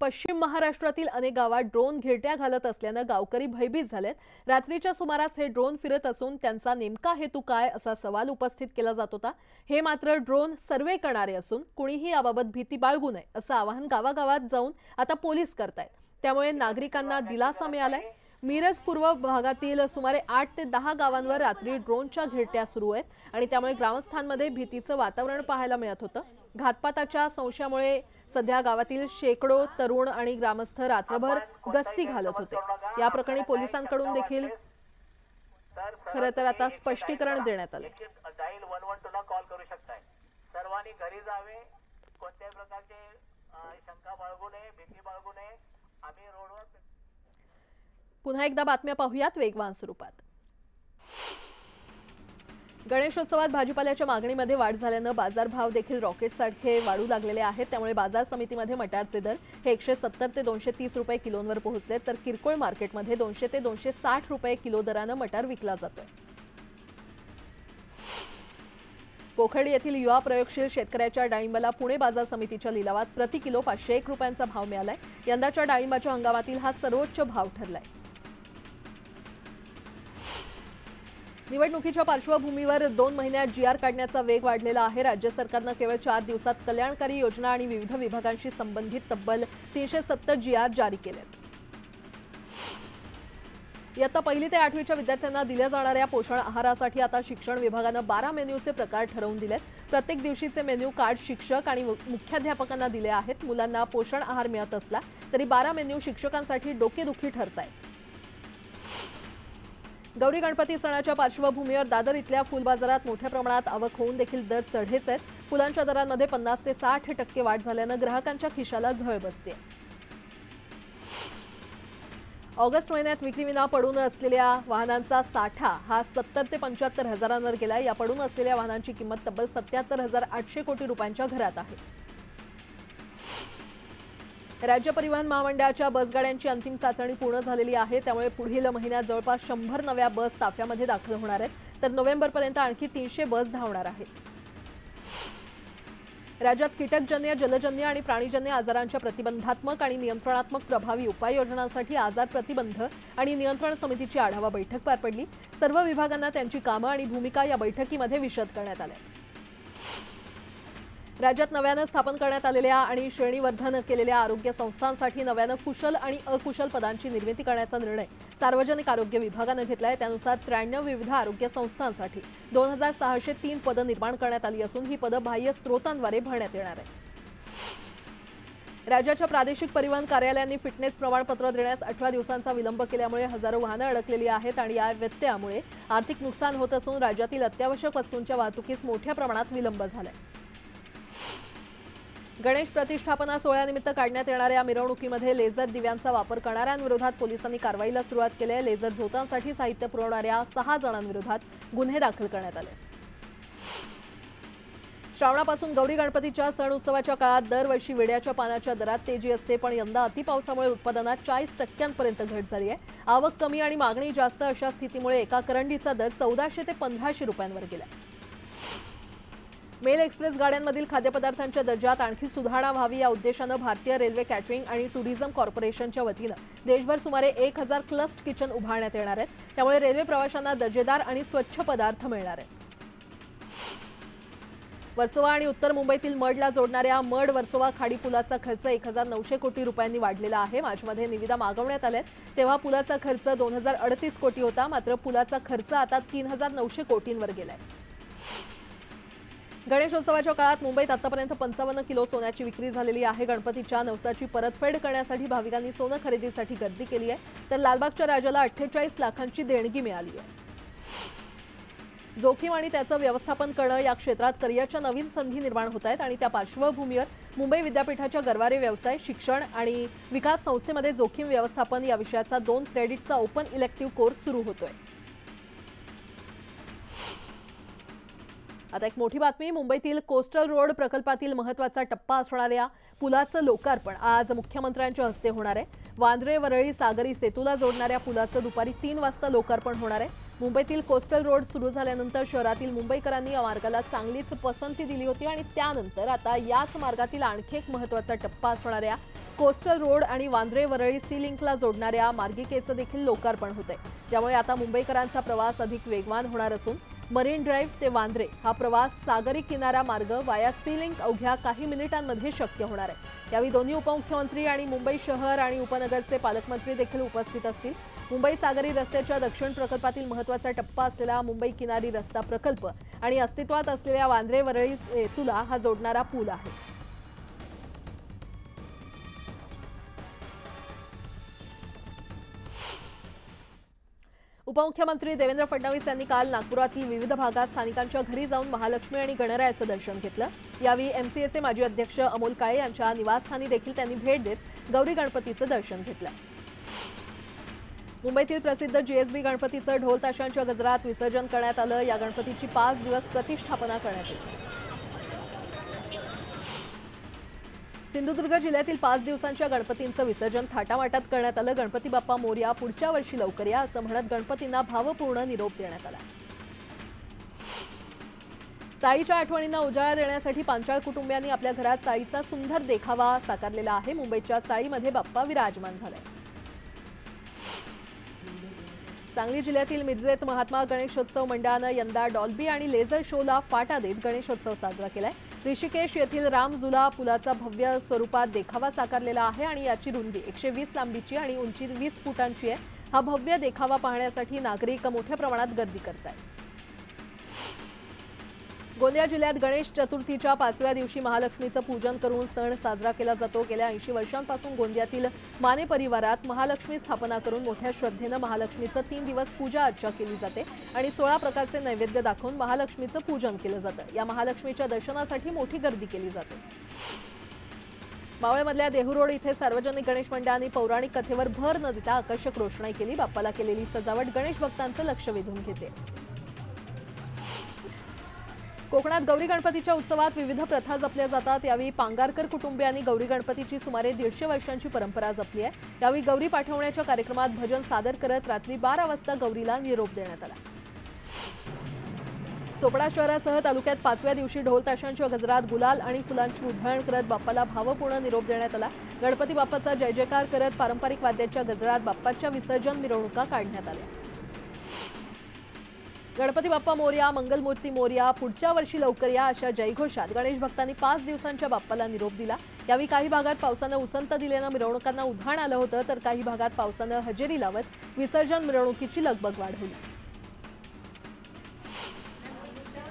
पश्चिम महाराष्ट्रातील अनेक गावात ड्रोन घिरट्या घालत असल्याने गावकरी भयभीत झालेत। रात्रीच्या सुमारास हे ड्रोन फिरत असून त्यांचा नेमका हेतू काय असा सवाल उपस्थित केला जात होता। हे मात्र ड्रोन सर्वे करणारे असून कुणीही याबाबत भीती बाळगू नये असं आवाहन गावागावात जाऊन आता पोलीस करतायत। त्यामुळे नागरिकांना दिलासा मिळालाय। मिरज पूर्व भागातील सुमारे 8 ते 10 गावांवर रात्री ड्रोनच्या घिरट्या सुरू आहेत आणि त्यामुळे ग्रामस्थांमध्ये भीतीचं वातावरण पाहायला मिळत होतं। घातपाताच्या संशयामुळे सध्या गावातील शेकडो तरुण आणि ग्रामस्थ रात्रभर गस्ती घालत होते। या प्रकरणी पोलिसांकडून देखील खरं तर आता स्पष्टीकरण देण्यात आले। डायल 112 ला कॉल करू शकताय। सर्वांनी घरी जावे, कोणत्याही प्रकारचे शंका बाळगू नये, भीती बाळगू नये। आम्ही रोडवर पुन्हा एकदा बातम्या पाहूयात वेगवान स्वरूपात। गणेशोत्सवात भाजीपाल्याच्या मागणीमध्ये वाढ झाल्याने बाजारभाव देखील रॉकेटसारखे वाढू लागलेले आहेत। त्यामुळे बाजार समितीमध्ये मटारचे दर हे 170 ते 230 रुपये किलोवर पोहोचले, तर किरकोळ मार्केटमध्ये 200 ते 260 रुपये किलो दराने मटार विकला जातोय। पोखर्डी येथील युवा प्रयोगशील शेतकऱ्याच्या डाळिंबाला पुणे बाजार समितीच्या लिलावात प्रति किलो 501 रुपयांचा भाव मिळालाय। यंदाच्या डाळिंबाच्या हंगामातील हा सर्वोच्च भाव ठरलाय। निवडणुकीच्या पार्श्वभूमीवर 2 महिन्यात जीआर काढण्याचा वेग वाढलेला आहे। राज्य सरकारने केवळ 4 दिवसात कल्याणकारी योजना आणि विविध विभागांशी संबंधित तब्बल 370 जीआर जारी केलेत। इयत्ता 1ली ते 8वीच्या विद्यार्थ्यांना दिल्या जाणाऱ्या पोषण आहारासाठी आता शिक्षण विभागाने 12 मेन्यूचे प्रकार ठरवून दिलेत। प्रत्येक दिवशीचे मेन्यू कार्ड शिक्षक आणि मुख्याध्यापकांना दिले आहेत। मुलांना पोषण आहार मिळत असला तरी 12 मेन्यू शिक्षकांसाठी डोकेदुखी ठरतायत। गौरी गणपती सणाच्या पार्श्वभूमीवर दादर इथल्या फुल बाजारात मोठ्या प्रमाणात आवक होऊन देखील दर चढेच आहेत। फुलांच्या दरांमध्ये 50 ते 60% वाढ झाल्याने ग्राहकांच्या खिशाला झळ बसते। ऑगस्ट महिन्यात विक्रीविना पडून असलेल्या वाहनांचा साठा हा 70 ते 75 हजारांवर गेला। या पडून असलेल्या वाहनांची किंमत तब्बल 77,800 कोटी रुपयांच्या घरात आहे। राज्य परिवहन महामंडळाच्या बसगाड्यांची अंतिम चाचणी पूर्ण झालेली आहे। त्यामुळे पुढील महिन्यात जवळपास 100 नव्या बस ताफ्यामध्ये दाखल होणार आहेत, तर नोव्हेंबरपर्यंत आणखी 300 बस धावणार आहेत। राज्यात कीटकजन्य, जलजन्य आणि प्राणीजन्य आजारांच्या प्रतिबंधात्मक आणि नियंत्रणात्मक प्रभावी उपाययोजनांसाठी आजार प्रतिबंध आणि नियंत्रण समितीची आढावा बैठक पार पडली। सर्व विभागांना त्यांची कामं आणि भूमिका या बैठकीमध्ये विशद करण्यात आल्या। राज्यात नव्याने स्थापन करण्यात आलेल्या आणि श्रेणीवर्धन केलेल्या आरोग्य संस्थांसाठी नव्याने कुशल आणि अकुशल पदांची निर्मिती करण्याचा निर्णय सार्वजनिक आरोग्य विभागाने घेतलाय। त्यानुसार 93 विविध आरोग्य संस्थांसाठी 2603 पदं निर्माण करण्यात आली असून ही पदं बाह्य स्रोतांद्वारे भरण्यात येणार आहेत। राज्याच्या प्रादेशिक परिवहन कार्यालयांनी फिटनेस प्रमाणपत्र देण्यास 18 दिवसांचा विलंब केल्यामुळे हजारो वाहनं अडकलेली आहेत आणि या व्यत्ययामुळे आर्थिक नुकसान होत असून राज्यातील अत्यावश्यक वस्तूंच्या वाहतुकीस मोठ्या प्रमाणात विलंब झालाय। गणेश प्रतिष्ठापना सोहळ्यानिमित्त काढण्यात येणाऱ्या मिरवणुकीमध्ये लेझर दिव्यांचा वापर करणाऱ्यांविरोधात पोलिसांनी कारवाईला सुरुवात केली आहे। लेझर झोतांसाठी साहित्य पुरवणाऱ्या 6 जणांविरोधात गुन्हे दाखल करण्यात आले। श्रावणापासून गौरी गणपतीच्या सण उत्सवाच्या काळात दरवर्षी विड्याच्या पानाच्या दरात तेजी असते, पण यंदा अतिपावसामुळे उत्पादनात 40% घट झाली आहे। आवक कमी आणि मागणी जास्त अशा स्थितीमुळे एका करंडीचा दर 1400 ते 1500 रुपयांवर गेला। मेल एक्सप्रेस गाड्यांमधील खाद्यपदार्थांच्या दर्जात आणखी सुधारणा व्हावी या उद्देशाने भारतीय रेल्वे कॅटरिंग आणि टुरिझम कॉर्पोरेशनच्या वतीने देशभर सुमारे 1000 क्लस्ट किचन उभारण्यात येणार आहेत। त्यामुळे रेल्वे प्रवाशांना दर्जेदार आणि स्वच्छ पदार्थ मिळणार आहेत। वर्सोवा आणि उत्तर मुंबईतील मडला जोडणाऱ्या मड वर्सोवा खाडी पुलाचा खर्च 1900 कोटी रुपयांनी वाढलेला आहे। मार्चमध्ये निविदा मागवण्यात आल्या तेव्हा पुलाचा खर्च 2038 कोटी होता, मात्र पुलाचा खर्च आता 3900 कोटींवर गेलाय। गणेशोत्सवाच्या काळात मुंबईत आतापर्यंत 55 किलो सोन्याची विक्री झालेली आहे। गणपतीच्या नवसाची परतफेड करण्यासाठी भाविकांनी सोनं खरेदीसाठी गर्दी केली आहे, तर लालबागच्या राजाला 48 लाखांची देणगी मिळाली आहे। जोखीम आणि त्याचं व्यवस्थापन करणं या क्षेत्रात करिअरच्या नवीन संधी निर्माण होत आहेत आणि त्या पार्श्वभूमीवर मुंबई विद्यापीठाच्या गरवारे व्यवसाय शिक्षण आणि विकास संस्थेमध्ये जोखीम व्यवस्थापन या विषयाचा 2 क्रेडिटचा ओपन इलेक्टिव्ह कोर्स सुरू होतोय। आता एक मोठी बातमी। मुंबईतील कोस्टल रोड प्रकल्पातील महत्त्वाचा टप्पा असणाऱ्या पुलाचं लोकार्पण आज मुख्यमंत्र्यांच्या हस्ते होणार आहे। वांद्रे वरळी सागरी सेतूला जोडणाऱ्या पुलाचं दुपारी 3 वाजता लोकार्पण होणार आहे। मुंबईतील कोस्टल रोड सुरू झाल्यानंतर शहरातील मुंबईकरांनी या मार्गाला चांगलीच पसंती दिली होती आणि त्यानंतर आता याच मार्गातील आणखी एक महत्त्वाचा टप्पा असणाऱ्या कोस्टल रोड आणि वांद्रे वरळी सी लिंकला जोडणाऱ्या मार्गिकेचं देखील लोकार्पण होतंय, ज्यामुळे आता मुंबईकरांचा प्रवास अधिक वेगवान होणार असून मरीन ड्राईव्ह ते वांद्रे हा प्रवास सागरी किनारा मार्ग वाया सी लिंक अवघ्या काही मिनिटांमध्ये शक्य होणार आहे। यावेळी दोन्ही उपमुख्यमंत्री आणि मुंबई शहर आणि उपनगरचे पालकमंत्री देखील उपस्थित असतील। मुंबई सागरी रस्त्याच्या दक्षिण प्रकल्पातील महत्त्वाचा टप्पा असलेला मुंबई किनारी रस्ता प्रकल्प आणि अस्तित्वात असलेल्या वांद्रे वरळी सेतूला हा जोडणारा पूल आहे। उपमुख्यमंत्री देवेंद्र फडणवीस यांनी काल नागपुरातील विविध भागात स्थानिकांच्या घरी जाऊन महालक्ष्मी आणि गणरायाचं दर्शन घेतलं। यावेळी एमसीएचे माजी अध्यक्ष अमोल काळे यांच्या निवासस्थानी देखील त्यांनी भेट देत गौरी गणपतीचं दर्शन घेतलं। मुंबईतील प्रसिद्ध जीएसबी गणपतीचं ढोल ताशांच्या गजरात विसर्जन करण्यात आलं। या गणपतीची 5 दिवस प्रतिष्ठापना करण्यात आली। सिंधुदुर्ग जिल्ह्यातील 5 दिवसांच्या गणपतींचं विसर्जन थाटामाटात करण्यात आलं। गणपती बाप्पा मोरया, पुढच्या वर्षी लवकर या असं म्हणत गणपतींना भावपूर्ण निरोप देण्यात आला। चाळीच्या आठवणींना उजाळा देण्यासाठी पांचाळ कुटुंबियांनी आपल्या घरात चाळीचा सुंदर देखावा साकारलेला आहे। मुंबईच्या चाळीमध्ये बाप्पा विराजमान झाले। सांगली जिल्ह्यातील मिरजेत महात्मा गणेशोत्सव मंडळानं यंदा डॉल्बी आणि लेझर शोला फाटा देत गणेशोत्सव साजरा केलाय। ऋषिकेश येथील रामझुला पुलाचा भव्य स्वरूपात देखावा साकारलेला आहे आणि याची रुंदी 120 लांबीची आणि उंची 20 फुटांची आहे। हा भव्य देखावा पाहण्यासाठी नागरिक मोठ्या प्रमाणात गर्दी करतात। गोंदिया जिल्ह्यात गणेश चतुर्थीच्या 5व्या दिवशी महालक्ष्मीचं पूजन करून सण साजरा केला जातो। गेल्या 80 वर्षांपासून गोंदियातील माने परिवारात महालक्ष्मी स्थापना करून मोठ्या श्रद्धेनं महालक्ष्मीचं 3 दिवस पूजा अर्चा केली जाते आणि 16 प्रकारचे नैवेद्य दाखवून महालक्ष्मीचं पूजन केलं जातं। या महालक्ष्मीच्या दर्शनासाठी मोठी गर्दी केली जाते। मावळमधल्या देहुरोड इथे सार्वजनिक गणेश मंडळांनी पौराणिक कथेवर भर न देता आकर्षक रोषणाई केली। बाप्पाला केलेली सजावट गणेश भक्तांचं लक्ष वेधून घेते। कोकणात गौरी गणपतीच्या उत्सवात विविध प्रथा जपल्या जातात। यावेळी पांगारकर कुटुंबियांनी गौरी गणपतीची सुमारे 150 वर्षांची परंपरा जपली आहे। यावेळी गौरी पाठवण्याच्या कार्यक्रमात भजन सादर करत रात्री 12 वाजता गौरीला निरोप देण्यात आला। चोपडा शहरासह तालुक्यात 5व्या दिवशी ढोल ताशांच्या गजरात गुलाल आणि फुलांची उधळण करत बाप्पाला भावपूर्ण निरोप देण्यात आला। गणपती बाप्पाचा जय जयकार करत पारंपरिक वाद्याच्या गजरात बाप्पाच्या विसर्जन मिरवणुका काढण्यात आल्या। गणपती बाप्पा मोरया, मंगलमूर्ती मोरया, पुढच्या वर्षी लवकर या अशा जयघोषात गणेश भक्तांनी 5 दिवसांच्या बाप्पाला निरोप दिला। यावेळी काही भागात पावसानं उसंत दिल्यानं मिरवणुकांना उधाण आलं होतं, तर काही भागात पावसानं हजेरी लावत विसर्जन मिरवणुकीची लगबग वाढवली।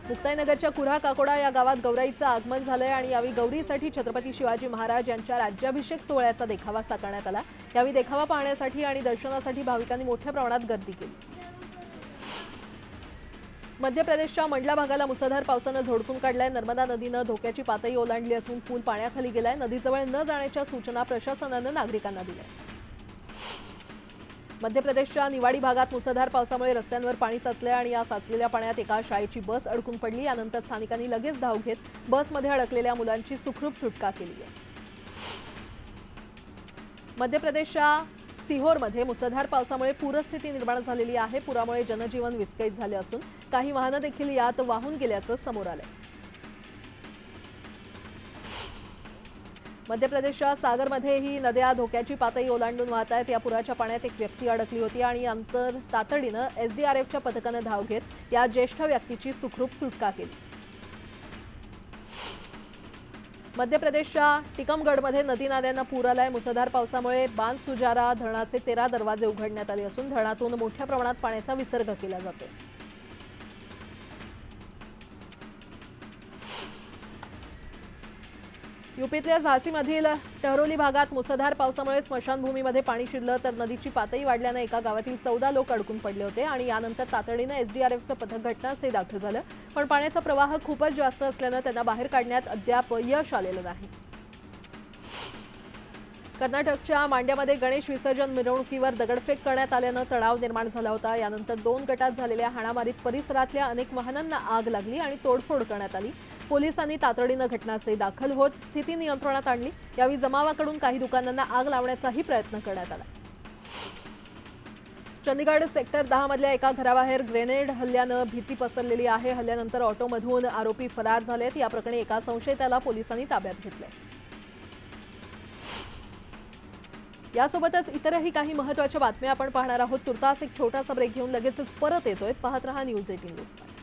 मुक्ताईनगरच्या कुऱ्हा काकोडा या गावात गौराईचं आगमन झालंय आणि यावेळी गौरीसाठी छत्रपती शिवाजी महाराज यांच्या राज्याभिषेक सोहळ्याचा देखावा साकारण्यात आला। यावेळी देखावा पाहण्यासाठी आणि दर्शनासाठी भाविकांनी मोठ्या प्रमाणात गर्दी केली। मध्य प्रदेशच्या मंडला भागाला मुसळधार पावसानं झोडपून काढलाय। नर्मदा नदीनं धोक्याची पातळी ओलांडली असून पूल पाण्याखाली गेलाय। नदीजवळ न जाण्याच्या सूचना प्रशासनानं नागरिकांना दिल्या। मध्य प्रदेशच्या निवाडी भागात मुसळधार पावसामुळे रस्त्यांवर पाणी साचलंय आणि या साचलेल्या पाण्यात एका शाळेची बस अडकून पडली। यानंतर स्थानिकांनी लगेच धाव घेत बसमध्ये अडकलेल्या मुलांची सुखरूप सुटका केली आहे। मध्य प्रदेशच्या सिहोरमध्ये मुसळधार पावसामुळे पूरस्थिती निर्माण झालेली आहे। पुरामुळे जनजीवन विस्कळीत झाले असून काही वाहनं देखील यात वाहून गेल्याचं समोर आलंय। मध्य प्रदेशच्या सागरमध्येही नद्या धोक्याची पातळी ओलांडून वाहत आहेत। या पुराच्या पाण्यात एक व्यक्ती अडकली होती आणि नंतर तातडीनं एसडीआरएफच्या पथकानं धाव घेत या ज्येष्ठ व्यक्तीची सुखरूप सुटका केली। मध्य प्रदेशच्या टिकमगडमध्ये नदी नाल्यांना पूर आलाय। मुसळधार पावसामुळे बानसुजारा धरणाचे 13 दरवाजे उघडण्यात आले असून धरणातून मोठ्या प्रमाणात पाण्याचा विसर्ग केला जातो। यूपीतल्या झाशीमधील टहरोली भागात मुसळधार पावसामुळे स्मशानभूमीमध्ये पाणी शिरलं, तर नदीची पातळी वाढल्यानं एका गावातील 14 लोक अडकून पडले होते आणि यानंतर तातडीनं एसडीआरएफचं पथक घटनास्थळी दाखल झालं, पण पाण्याचा प्रवाह खूपच जास्त असल्यानं त्यांना बाहेर काढण्यात अद्याप यश आलेलं नाही। कर्नाटकच्या मांड्यामध्ये गणेश विसर्जन मिरवणुकीवर दगडफेक करण्यात आल्यानं तणाव निर्माण झाला होता। यानंतर 2 गटात झालेल्या हाणामारीत परिसरातल्या अनेक वाहनांना आग लागली आणि तोडफोड करण्यात आली। पोलिसांनी तातडीनं घटनास्थळी दाखल होत स्थिती नियंत्रणात आणली। यावेळी जमावाकडून काही दुकानांना आग लावण्याचाही प्रयत्न करण्यात आला। चंदीगड सेक्टर 10 मधल्या एका घराबाहेर ग्रेनेड हल्ल्यानं भीती पसरलेली आहे। हल्ल्यानंतर ऑटोमधून आरोपी फरार झालेत। या प्रकरणी एका संशयिताला पोलिसांनी ताब्यात घेतलंय। यासोबतच इतरही काही महत्त्वाच्या बातम्या आपण पाहणार आहोत. तुर्तास एक छोटासा ब्रेक घेऊन लगेचच परत येतोय. पाहत रहा न्यूज 18 लोकमत.